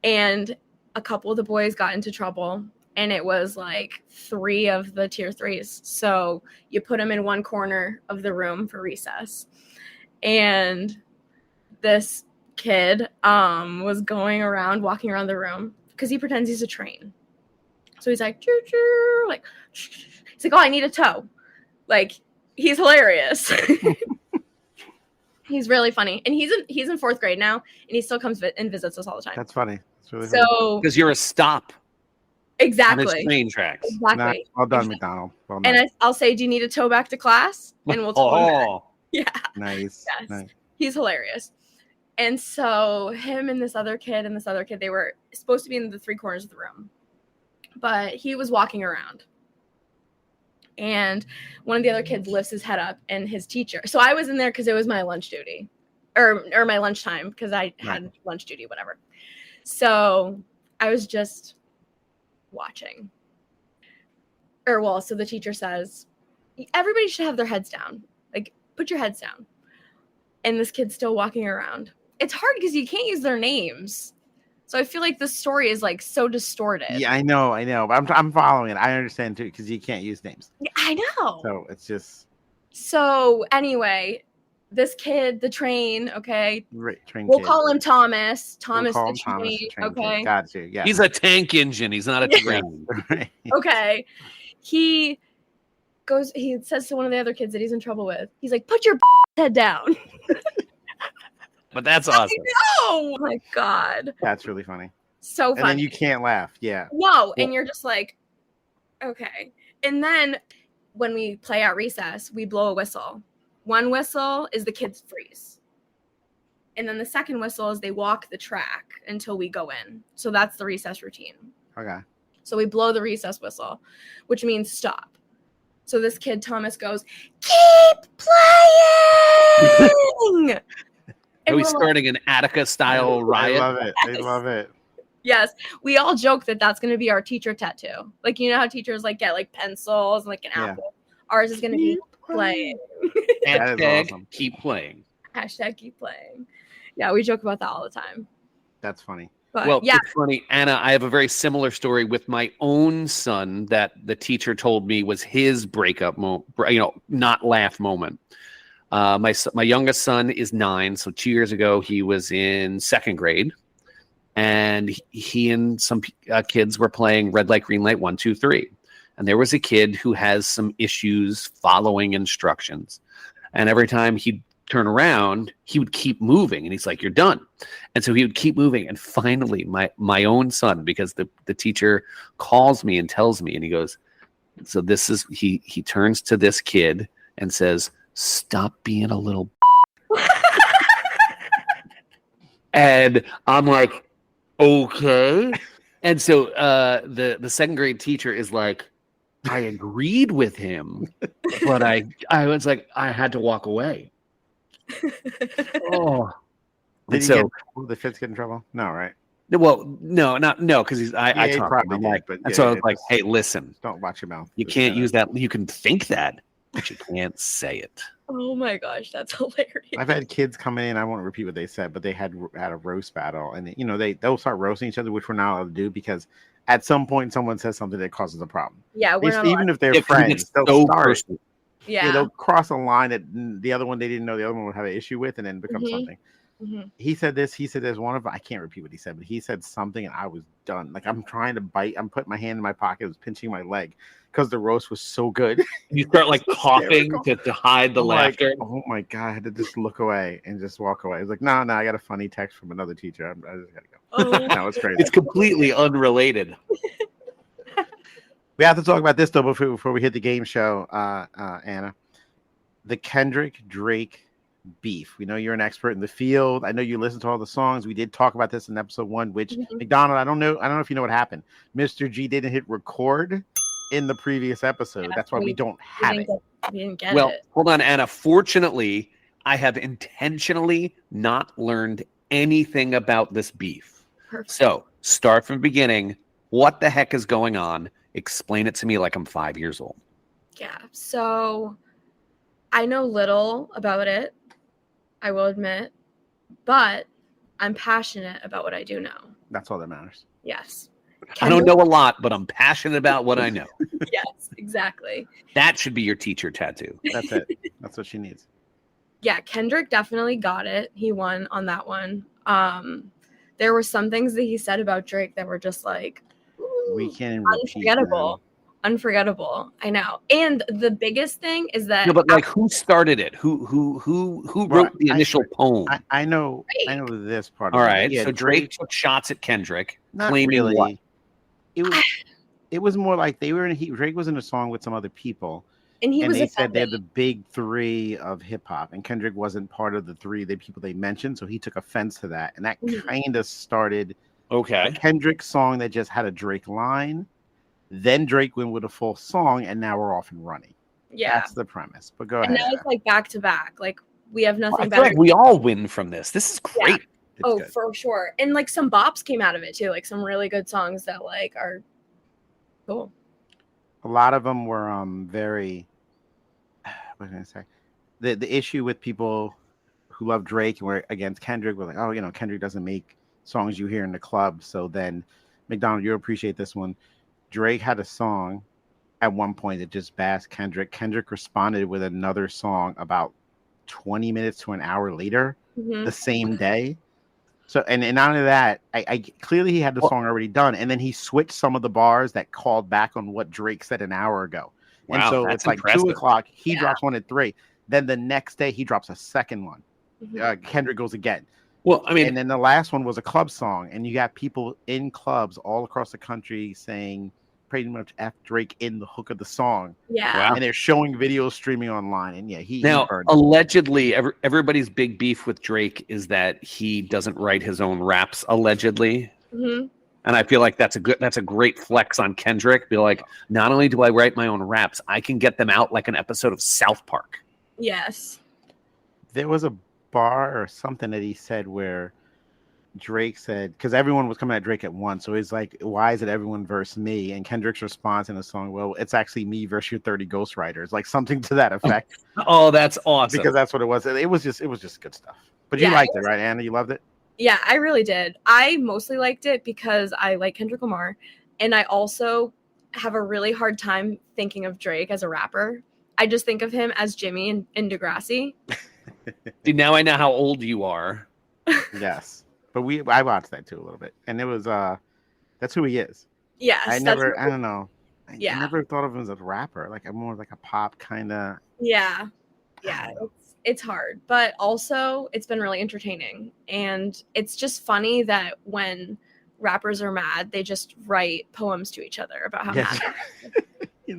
And a couple of the boys got into trouble, and it was like 3 of the tier 3s. So you put them in one corner of the room for recess. And this kid was walking around the room because he pretends he's a train. So he's like, choo, choo, like, he's like, oh, I need a toe. Like, he's hilarious. He's really funny. And he's in 4th grade now, and he still comes and visits us all the time. That's funny. It's really funny. So Because you're a stop exactly on his train tracks. Exactly. Nah, well done, McDonald. Well done. And I'll say, do you need a tow back to class? And we'll tow him back. Yeah. Nice. Yes. Nice. He's hilarious. And so him and this other kid, they were supposed to be in the 3 corners of the room. But he was walking around. And one of the other kids lifts his head up, and his teacher. So I was in there because it was my lunch duty. Or my lunchtime, because I had lunch duty, whatever. So I was just watching. So the teacher says, everybody should have their heads down. Like, put your heads down. And this kid's still walking around. It's hard because you can't use their names. So I feel like the story is like so distorted. Yeah, I know. But I'm following it. I understand too, because you can't use names. Yeah, I know. So it's just. So anyway, this kid, the train, okay. Train we'll kid. call him Thomas. Thomas We'll the train. Okay. Kid. Got you. Yeah. He's a tank engine. He's not a train. Okay. He says to one of the other kids that he's in trouble with, he's like, put your head down. But that's awesome. Oh my God. That's really funny. So funny. And then you can't laugh. Yeah. No. And you're just like, okay. And then when we play at recess, we blow a whistle. One whistle is the kids freeze. And then the second whistle is they walk the track until we go in. So that's the recess routine. Okay. So we blow the recess whistle, which means stop. So this kid, Thomas, goes, keep playing! Are we starting an Attica-style riot? I love it. I love it. Yes. We all joke that that's going to be our teacher tattoo. Like, you know how teachers like get like pencils and like an apple? Ours is going to be playing. Hashtag awesome. keep playing. Hashtag keep playing. Yeah, we joke about that all the time. That's funny. But Well, yeah. it's funny, Anna, I have a very similar story with my own son that the teacher told me was his breakup moment, not laugh moment. My youngest son is 9, so 2 years ago he was in 2nd grade, and he and some kids were playing red light, green light, 1, 2, 3, and there was a kid who has some issues following instructions, and every time he'd turn around, he would keep moving, and he's like, "You're done," and so he would keep moving, and finally, my own son, because the teacher calls me and tells me, and he goes, so this is he turns to this kid and says, "Stop being a little." And I'm like, okay. And so the 2nd grade teacher is like, I agreed with him, but I was like, I had to walk away. Oh, Did the 5th get in trouble? No, right? Well, no, because I talked to him. Like, and so I was like, hey, listen, don't watch your mouth. You can't use that. You can think that, but you can't say it. Oh my gosh, that's hilarious. I've had kids come in. I won't repeat what they said, but they had a roast battle, and they'll start roasting each other, which we're not allowed to do because at some point someone says something that causes a problem. Yeah, we're not even if they're friends, they'll start. Personal. Yeah, they'll cross a line that the other one they didn't know the other one would have an issue with, and then become something. Mm-hmm. He said this. One of I can't repeat what he said, but he said something, and I was done. Like I'm trying to bite. I'm putting my hand in my pocket. I was pinching my leg because the roast was so good. You start like coughing to hide the laughter. Like, oh my God! I had to just look away and just walk away. I was like, no, I got a funny text from another teacher. I just gotta go. Oh. That was crazy. It's completely unrelated. We have to talk about this though before we hit the game show, Anna. The Kendrick Drake beef. We know you're an expert in the field. I know you listen to all the songs. We did talk about this in episode 1, which McDonald, I don't know if you know what happened. Mr. G didn't hit record in the previous episode. Yeah, that's why we don't have it. We didn't get well, it. Hold on, Anna. Fortunately, I have intentionally not learned anything about this beef. Perfect. So start from the beginning. What the heck is going on? Explain it to me like I'm 5 years old. Yeah. So I know little about it, I will admit, but I'm passionate about what I do know. That's all that matters. Yes. I don't know a lot, but I'm passionate about what I know. Yes, exactly. That should be your teacher tattoo. That's it. That's what she needs. Yeah, Kendrick definitely got it. He won on that one. There were some things that he said about Drake that were just like, We can't repeat Unforgettable. I know. And the biggest thing is that no, but like who started it? Who wrote the initial poem? I know this part. All right. Yeah, so Drake took shots at Kendrick, not claiming really. what? It was more like they were Drake was in a song with some other people. And they said they're the big three of hip hop, and Kendrick wasn't part of the people they mentioned, so he took offense to that, and that kind of started a Kendrick song that just had a Drake line. Then Drake went with a full song, and now we're off and running. Yeah, that's the premise. But go ahead. And now it's like back to back. Like we have nothing better. Like we all win from this. This is great. Yeah. Good. For sure. And like some bops came out of it too, like some really good songs that like are cool. A lot of them were very. What was I gonna say? The issue with people who love Drake and were against Kendrick were like, oh, Kendrick doesn't make songs you hear in the club. So then, McDonald, you'll appreciate this one. Drake had a song at one point that just bashed Kendrick. Kendrick responded with another song about 20 minutes to an hour later, the same day. So, and not only that, I clearly he had the song already done, and then he switched some of the bars that called back on what Drake said an hour ago. Wow, and so it's like impressive. 2:00. He drops one at 3. Then the next day he drops a second one. Kendrick goes again. Well, I mean, and then the last one was a club song, and you got people in clubs all across the country saying pretty much F Drake in the hook of the song. Yeah. Wow. And they're showing videos streaming online. And he allegedly everybody's big beef with Drake is that he doesn't write his own raps, allegedly. And I feel like that's a great flex on Kendrick. Be like, not only do I write my own raps, I can get them out like an episode of South Park. Yes. There was a bar or something that he said where Drake said, because everyone was coming at Drake at once, so he's like, why is it everyone versus me? And Kendrick's response in the song, well, it's actually me versus your 30 ghostwriters, like something to that effect. Oh, that's awesome. Because that's what it was. It was just good stuff. But you liked it, right, Anna? You loved it? Yeah, I really did. I mostly liked it because I like Kendrick Lamar, and I also have a really hard time thinking of Drake as a rapper. I just think of him as Jimmy in Degrassi. See, now I know how old you are. Yes. But I watched that too a little bit, and it was that's who he is. Yes, I don't know. I never thought of him as a rapper. Like I'm more like a pop kind of. Yeah. It's hard, but also it's been really entertaining, and it's just funny that when rappers are mad, they just write poems to each other about how mad.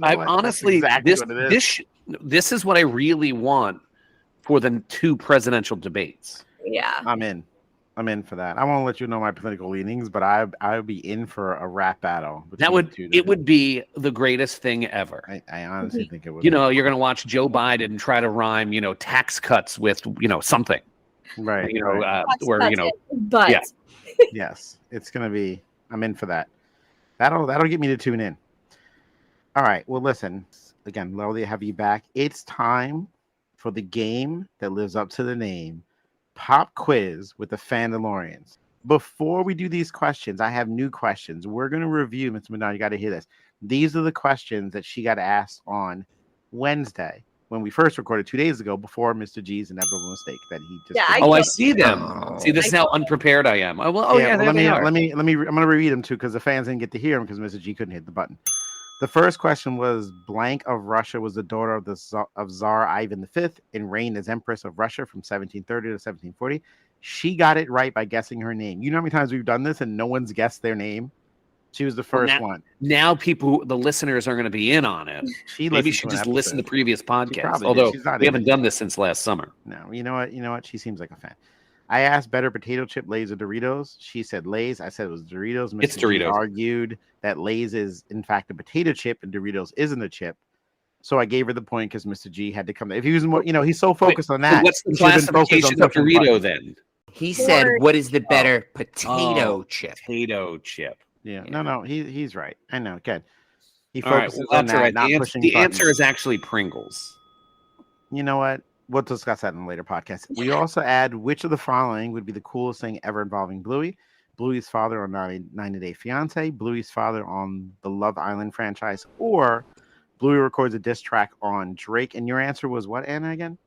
I honestly, exactly this is what I really want for the 2 presidential debates. Yeah, I'm in for that. I won't let you know my political leanings, but I would be in for a rap battle. It would be the greatest thing ever. I honestly think it would. You're going to watch Joe Biden try to rhyme, tax cuts with, something. Right. But yeah. Yes, it's going to be. I'm in for that. That'll get me to tune in. All right. Well, listen. Again, lovely to have you back. It's time for the game that lives up to the name. Pop Quiz with the Fandalorians. Before we do these questions, I have new questions. We're going to review, Mr. McDonald, you got to hear this. These are the questions that she got asked on Wednesday when we first recorded 2 days ago before Mr. G's inevitable mistake that he just. Yeah, I see them. See, this is how unprepared I am. I'm going to read them too because the fans didn't get to hear them because Mr. G couldn't hit the button. The first question was, blank of Russia was the daughter of Tsar Ivan V and reigned as Empress of Russia from 1730 to 1740. She got it right by guessing her name. You know how many times we've done this and no one's guessed their name? She was the first one. Now the listeners are going to be in on it. Maybe she just listened to previous podcasts, although we haven't done this since last summer. No, you know what? She seems like a fan. I asked better potato chip, Lay's or Doritos. She said Lay's. I said it was Doritos. It's Doritos. Argued that Lay's is in fact a potato chip and Doritos isn't a chip. So I gave her the point because Mr. G had to come. If he was more, he's so focused on that. What's the classification of Dorito then? He said, "What is the better potato chip?" Potato chip. Yeah. No. He's right. I know. Good. He focuses on that. Right. The answer is actually Pringles. You know what? We'll discuss that in a later podcast. We also add which of the following would be the coolest thing ever involving Bluey. Bluey's father on 90 Day Fiance, Bluey's father on the Love Island franchise, or Bluey records a diss track on Drake. And your answer was what, Anna, again?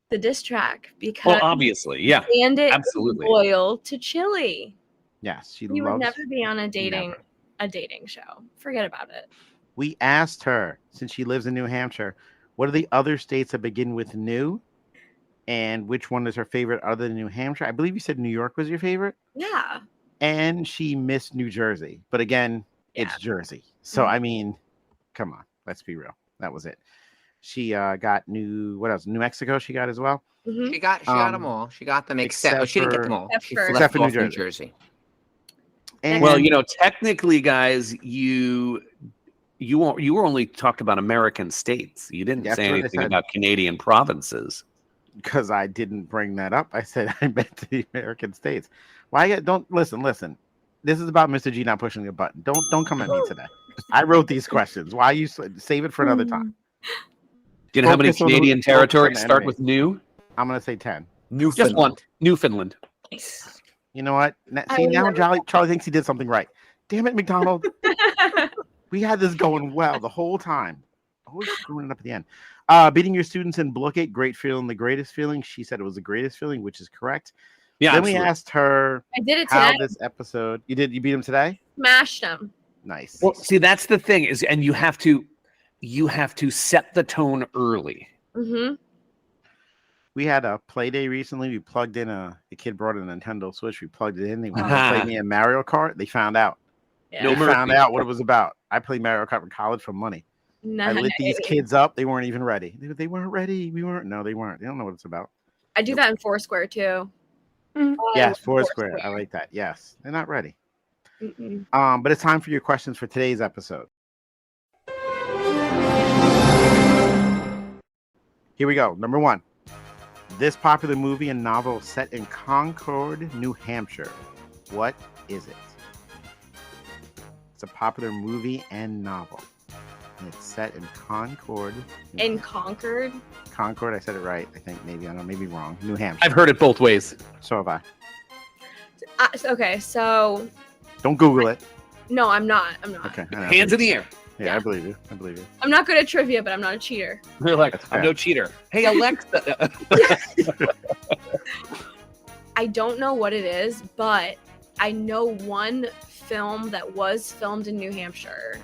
The diss track, because obviously, yeah. And it absolutely loyal to Chili. Yes, he would never be on a dating a dating show. Forget about it. We asked her, since she lives in New Hampshire, what are the other states that begin with new? And which one is her favorite other than New Hampshire? I believe you said New York was your favorite. Yeah. And she missed New Jersey. But again, it's Jersey. So, I mean, come on. Let's be real. That was it. She got what else? New Mexico she got as well. Mm-hmm. She got them all. She got them except she didn't get them all. Except for New Jersey. And, well, technically, guys, you were only talked about American states. You didn't say anything about Canadian provinces. Because I didn't bring that up. I said I meant the American states. Don't listen. This is about Mr. G not pushing the button. Don't come at me today. I wrote these questions. Why you save it for another time? Do you know how many Canadian territories start with new? I'm gonna say 10. Just one. Newfoundland. Nice. You know what? See, now Charlie thinks he did something right. Damn it, McDonald. We had this going well the whole time. Always screwing it up at the end. Beating your students in Blookate, great feeling, the greatest feeling. She said it was the greatest feeling, which is correct. Yeah. Then we asked her I did it how today. this episode. You beat him today? Smashed him. Nice. Well, see, that's the thing is, and you have to set the tone early. Mm-hmm. We had a play day recently. We plugged in the kid brought a Nintendo Switch. We plugged it in. They wanted to play me a Mario Kart. They found out. Yeah. They found out what it was about. I played Mario Kart in college for money. Nice. I lit these kids up. They weren't even ready. They weren't ready. We weren't. No, they weren't. They don't know what it's about. I do that in Foursquare too. Yes, Foursquare. I like that. Yes, they're not ready. Mm-mm. But it's time for your questions for today's episode. Here we go. Number 1. This popular movie and novel set in Concord, New Hampshire. What is it? It's a popular movie and novel. And it's set in Concord. In Concord? Concord, I said it right. I think maybe. I don't know, maybe wrong. New Hampshire. I've heard it both ways. So have I. Okay, so... Don't Google it. No, I'm not. Okay. Hands in the air. Yeah, I believe you. I'm not good at trivia, but I'm not a cheater. You're like, I'm no cheater. Hey, Alexa. I don't know what it is, but I know one film that was filmed in New Hampshire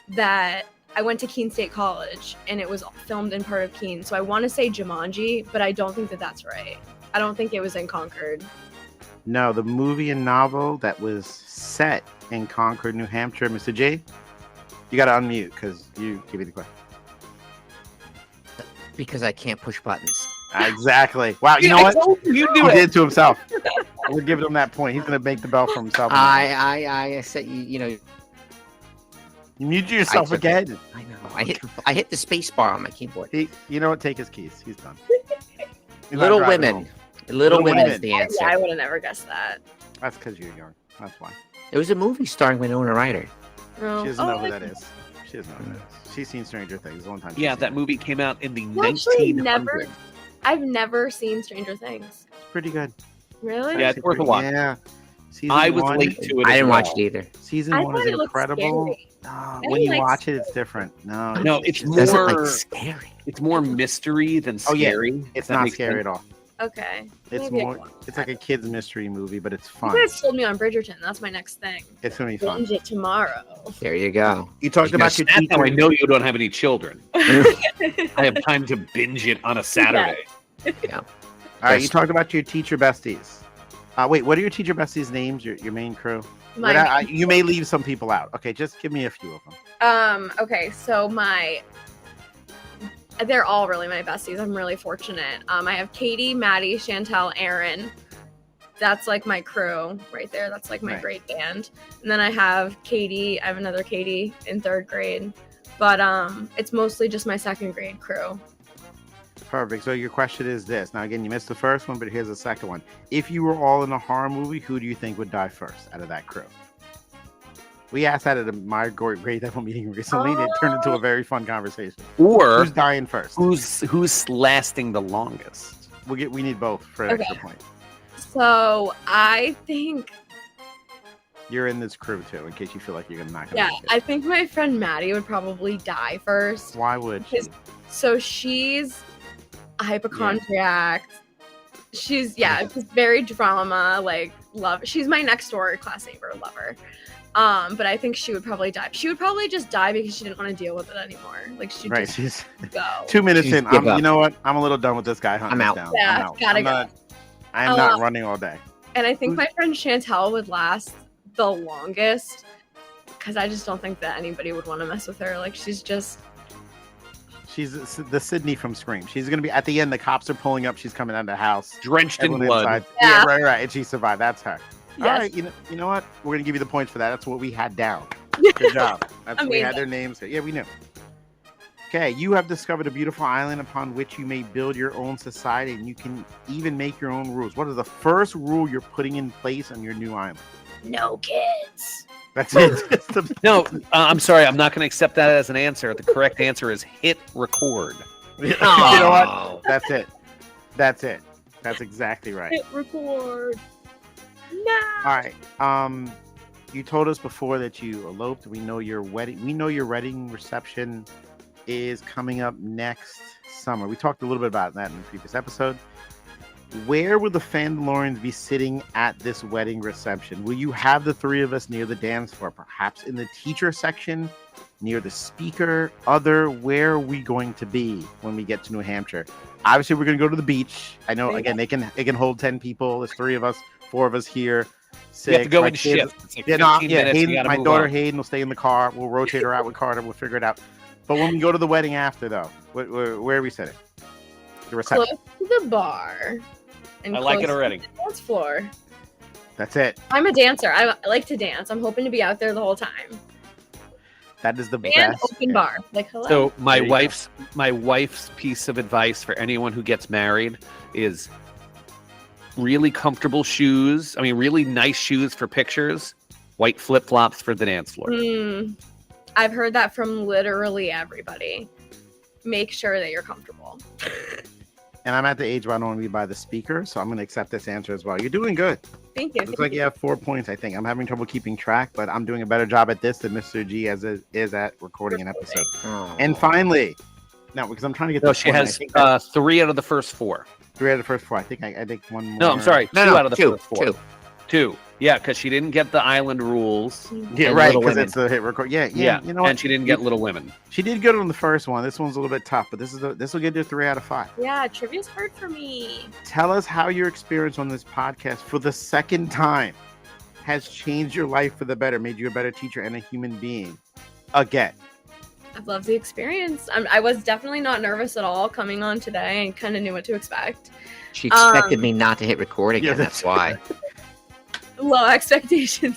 that I went to Keene State College, and it was filmed in part of Keene. So I want to say Jumanji, but I don't think that that's right. I don't think it was in Concord. No, the movie and novel that was set in Concord, New Hampshire. Mr. J, you got to unmute because you give me the question. Because I can't push buttons. Exactly. Wow, you know what? You He did it to himself. We're giving him that point. He's going to make the bell for himself. I said, you know. You mute yourself again. I know. I hit the space bar on my keyboard. You know what? Take his keys. He's done. Little Women. Little Women is the answer. Yeah, I would have never guessed that. That's because you're young. That's why. It was a movie starring Winona Ryder. No. She doesn't know who that is. She doesn't know who that is. She's seen Stranger Things a long time. Yeah, that movie came out in the Actually, 1900s. I've never seen Stranger Things. It's pretty good. Really? Yeah, it's worth a watch. Yeah. I was late to it. I didn't watch it either. Season I 1 is thought it looked incredible. scary. No, when you watch it, it's different. No, it's Doesn't more like scary. It's more mystery than scary. It's not scary at all. Okay. It's Maybe more. It's like a kid's mystery movie, but it's You fun. guys told me on Bridgerton. That's my next thing. It's gonna be fun. Binge it tomorrow. There you go. You talked about your That's how I teacher. know you don't have any children. I have time to binge it on a Saturday. Yeah. All right, you talked about your teacher besties. Wait, what are your teacher besties' names? Your main crew? You may leave some people out. Okay, just give me a few of them. Okay, so they're all really my besties. I'm really fortunate. I have Katie, Maddie, Chantel, Aaron. That's like my crew right there. That's like my grade band. And then I have Katie. I have another Katie in 3rd grade. But it's mostly just my 2nd grade crew. Perfect. So your question is this. Now, again, you missed the first one, but here's the second one. If you were all in a horror movie, who do you think would die first out of that crew? We asked that at my grade level meeting recently, and it turned into a very fun conversation. Or who's dying first? Who's lasting the longest? We need both for an extra point. So I think you're in this crew too, in case you feel like you're gonna knock it. Yeah, I think my friend Maddie would probably die first. Why would she? So she's a hypochondriac. She's just very drama, like love. She's my next door class neighbor, lover. But I think she would probably die. She would probably just die because she didn't want to deal with it anymore. Like she'd just go. 2 minutes in. You know what? I'm a little done with this guy. I'm out. Down. Yeah, I'm out. gotta go. I'm not running all day. And I think my friend Chantel would last the longest because I just don't think that anybody would want to mess with her. Like she's the Sydney from Scream. She's gonna be at the end. The cops are pulling up. She's coming out of the house, drenched in blood. Yeah, right. And she survived. That's her. Yes. All right. You know what? We're gonna give you the points for that. That's what we had down. Good job. That's what we had their names. Yeah, we knew. Okay, you have discovered a beautiful island upon which you may build your own society, and you can even make your own rules. What is the first rule you're putting in place on your new island? No kids. That's it. No, I'm sorry. I'm not going to accept that as an answer. The correct answer is hit record. You know what? That's it. That's exactly right. Hit record. No. All right. You told us before that you eloped. We know your wedding reception is coming up next summer. We talked a little bit about that in the previous episode. Where will the Fandalorians be sitting at this wedding reception? Will you have the three of us near the dance floor, perhaps in the teacher section, near the speaker, where are we going to be when we get to New Hampshire? Obviously, we're going to go to the beach. I know, again, they can hold 10 people. There's 3 of us, 4 of us here. 6. You have to go in shifts. Like Hayden, my daughter Hayden will stay in the car. We'll rotate her out with Carter. We'll figure it out. But when we go to the wedding after, though, where are we sitting? The reception. Close to the bar. And I like it already. To the dance floor. That's it. I'm a dancer. I like to dance. I'm hoping to be out there the whole time. That is the and best. Open bar. Like hello. So my wife's piece of advice for anyone who gets married is really comfortable shoes. I mean, really nice shoes for pictures. White flip-flops for the dance floor. I've heard that from literally everybody. Make sure that you're comfortable. And I'm at the age where I don't want to be by the speaker, so I'm going to accept this answer as well. You're doing good. Thank you. Looks like you have 4 points, I think. I'm having trouble keeping track, but I'm doing a better job at this than Mr. G is at recording an episode. Oh. And finally, no, because I'm trying to get. No, she has 3 out of the first 4. 3 out of the first 4. I think one more. No, I'm sorry. 2 out of the first 4. 2. Yeah, because she didn't get the island rules. Yeah, right. Because it's the hit record. Yeah. You know what? And she didn't get Little Women. She did good on the first one. This one's a little bit tough, but this will get you 3 out of 5. Yeah, trivia's hard for me. Tell us how your experience on this podcast for the second time has changed your life for the better, made you a better teacher and a human being. Again. I've loved the experience. I was definitely not nervous at all coming on today and kind of knew what to expect. She expected me not to hit record again. That's why. Low expectations.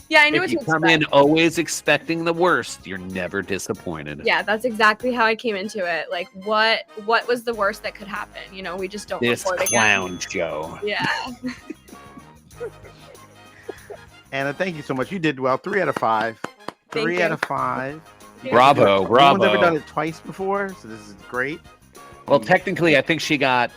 Yeah, I knew what to expect. If you come in always expecting the worst, you're never disappointed. Yeah, that's exactly how I came into it. Like, what was the worst that could happen? You know, we just don't report again. This clown show. Yeah. Anna, thank you so much. You did well. 3 out of 5. 3 out of 5. Bravo. No one's ever done it twice before, so this is great. Well, technically, I think she got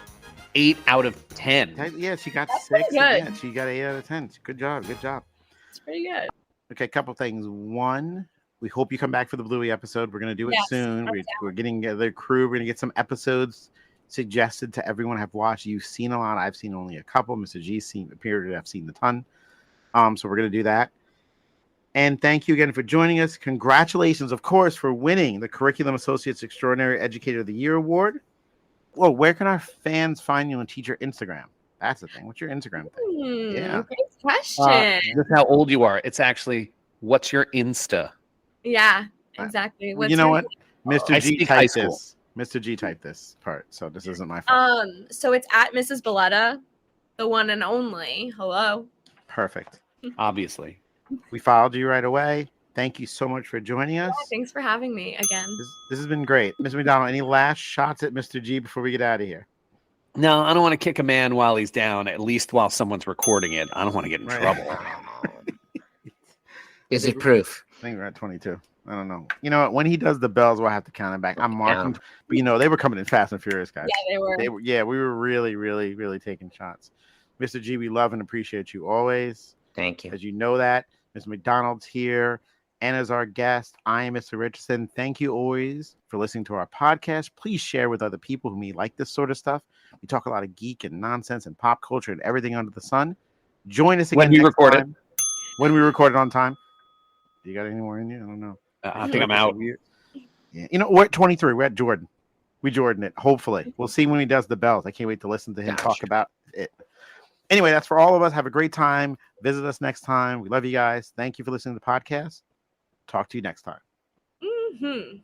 8 out of 10. Yeah, she got That's 6. Yeah, she got 8 out of 10. Good job. It's pretty good. Okay, a couple things. One, we hope you come back for the Bluey episode. We're going to do it soon. We're getting the crew. We're going to get some episodes suggested to everyone have watched. You've seen a lot. I've seen only a couple. Mr. G's appeared to have seen the ton. So we're going to do that. And thank you again for joining us. Congratulations, of course, for winning the Curriculum Associates Extraordinary Educator of the Year Award. Well, where can our fans find you on Teacher Instagram? That's the thing. What's your Instagram thing? Yeah. Great question. This is how old you are. It's actually, what's your Insta? Yeah, exactly. You know what? Mr. G typed this. Mr. G typed this part, so this isn't my fault. So it's at Mrs. Balletta, the one and only. Hello. Perfect. Obviously. We followed you right away. Thank you so much for joining us. Yeah, thanks for having me again. This has been great. Mr. McDonald, any last shots at Mr. G before we get out of here? No, I don't want to kick a man while he's down, at least while someone's recording it. I don't want to get in trouble. Is it proof? I think we're at 22. I don't know. You know what? When he does the bells, we'll have to count it back. I'm marking. But, they were coming in fast and furious, guys. Yeah, they were. Yeah, we were really, really, really taking shots. Mr. G, we love and appreciate you always. Thank you. As you know that. Ms. McDonald's here. Anna's our guest. I am Mr. Richardson. Thank you always for listening to our podcast. Please share with other people who may like this sort of stuff. We talk a lot of geek and nonsense and pop culture and everything under the sun. Join us again when we record it. When we record it on time. You got any more in you? I don't know. I think I'm out. Yeah. You know, we're at 23. We're at Jordan. We Jordan it. Hopefully. We'll see when he does the bells. I can't wait to listen to him talk about it. Anyway, that's for all of us. Have a great time. Visit us next time. We love you guys. Thank you for listening to the podcast. Talk to you next time. Mm-hmm.